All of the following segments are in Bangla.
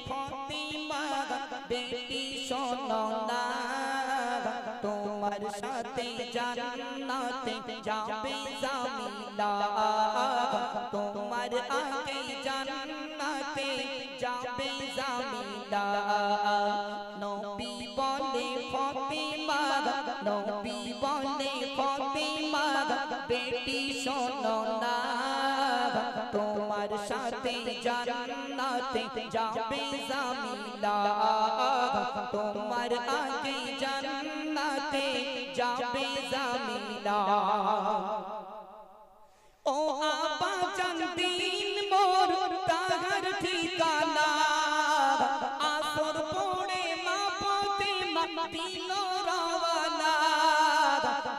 ফাতিমা বেটি শোনো না তোমার সাথে জান্নাতে যাবে জামিলা তোমার আগে জান্নাতে যাবে জামিলা নবী বলে ফাতিমা নবী বলে ফাতিমা বেটি শোনো না তোমার সাথে জান্নাতে যাবে জামিলা তোমার আগে জান্নাতে যাবে জামিলা ও আপা জান দিন মোর তাহার ঠিকানা আসর পড়ে মা ফাতিমা দিল রওয়ানা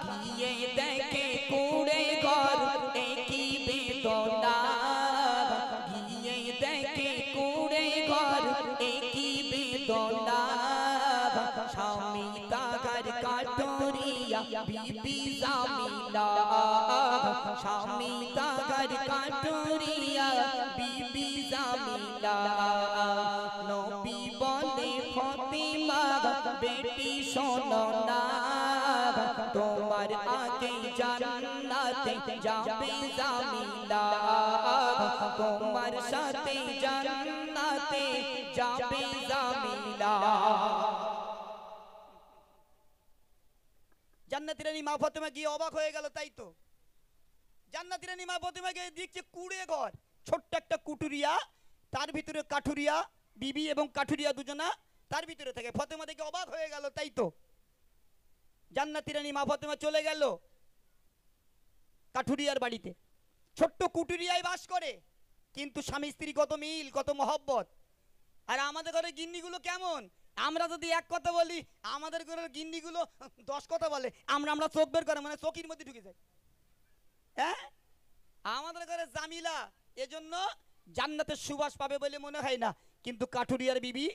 গিয়ে দেখে কুড়ে ঘর একই বেদনা গিয়ে দেখে কুড়ে ঘর একই বেদনা স্বামী তাহার কাটুরিয়া বিবি জামিলা স্বামী তাহার কাটুরিয়া বিবি জামিলা নবী বলে ফাতিমা বেটি শোনো না তোমার আগে জান্নাতে যাবে জামিলা তোমার সাথে জান্নাতে যাবে জামিলা জান্নাতি রানী মা ফাতেমা গিয়ে অবাক হয়ে গেল তাই তো জান্নাতি রানী মা ফাতেমা গিয়ে দেখছে কুড়ে ঘর ছোট্ট একটা কুটুরিয়া তার ভিতরে কাঠুরিয়া বিবি এবং কাঠুরিয়া দুজনা তার ভিতরে থাকে ফাতেমা দেখে অবাক হয়ে গেল তাই তো জান্নাতি রানী মা ফাতেমা চলে গেল কাঠুরিয়ার বাড়িতে ছোট্ট কুটুরিয়ায় বাস করে কিন্তু স্বামী স্ত্রী কত মিল কত মহব্বত আর আমাদের ঘরে গিন্নিগুলো কেমন আমরা যদি এক কথা বলি আমাদের ঘরের গিন্নিগুলো 10 কথা বলে আমরা চোখ বের করে মানে চোখের মধ্যে ঢুকে যায় হ্যাঁ আমাদের ঘরে জামিলা এজন্য জান্নাতের সুবাস পাবে বলে মনে হয় না কিন্তু কাঠুরিয়ার বিবি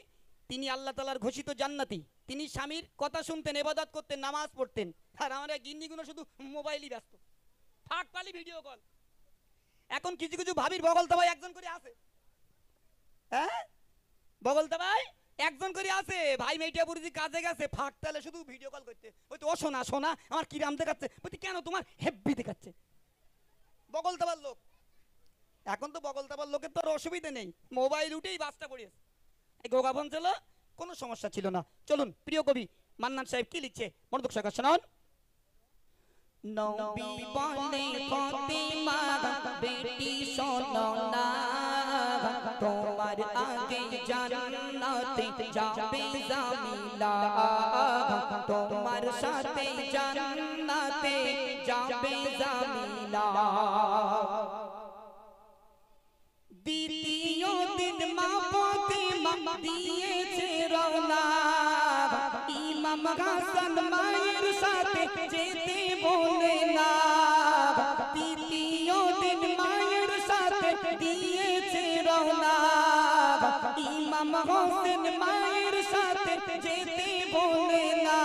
তিনি আল্লাহ তাআলার ঘোষিত জান্নাতি তিনি স্বামীর কথা শুনতেন ইবাদত করতেন নামাজ পড়তেন আর আমরা গিন্নিগুলো শুধু মোবাইলই ব্যস্ত ফাঁক পালি ভিডিও কল এখন কিছু কিছু ভাবির বগলতা ভাই একজন করে আছে হ্যাঁ বগলতা ভাই একজন করে আছে ভাই মেটিয়াপুরি কাজে গেছে ফাঁক তালে শুধু ভিডিও কল করতে ওই তো ও শোনা শোনা আমার কিরাম দেখাচ্ছে বলতে কেন তোমার হেব্বি দেখাচ্ছে বগলতাবার লোক এখন তো বগলতাবার লোকের তো আর অসুবিধা নেই মোবাইল উঠেই বাসটা পড়িয়েছে এই গোগাবন ছিল কোনো সমস্যা ছিল না চলুন প্রিয় কবি মান্নান সাহেব কি লিখছে মনোযোগ সহকারে শুনুন নবী বলে ফাতিমা বেটি শোনো না তোমার আগে জান্নাতে যাবে জামিলা তোমার সাথে জান্নাতে যাবে জামিলা দ্বিতীয় দিন মা ফাতিমা দিয়েছে রওনা ইমাম হাসান মায়ের সাথে যেতে বলে না তৃতীয় দিন মায়ের সাথে দিয়েছে রওনা ইমাম হোসেন মায়ের সাথে যেতে বলে না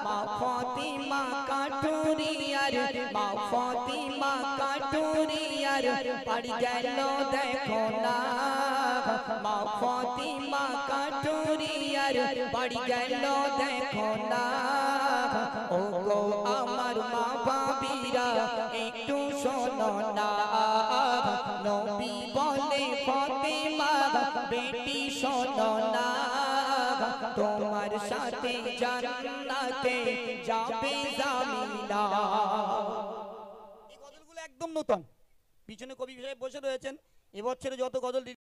মা ফাতিমা কাটুরিয়ার মা ফাতিমা কাটুরিয়ার পড় গেল দেখো না মা ফাতিমা কাটুরিয়ার পড় গেল দেখো না ও গো আমার মা বাবিরা একটু শোনো না নবী বলে ফাতিমা বেটি শোনো না তোমার সাথে জান্নাতে যাবে জামিলা এই গজলগুলো একদম নতুন পিছনে কবি সাহেব বসে রয়েছেন এবছরে যত গজল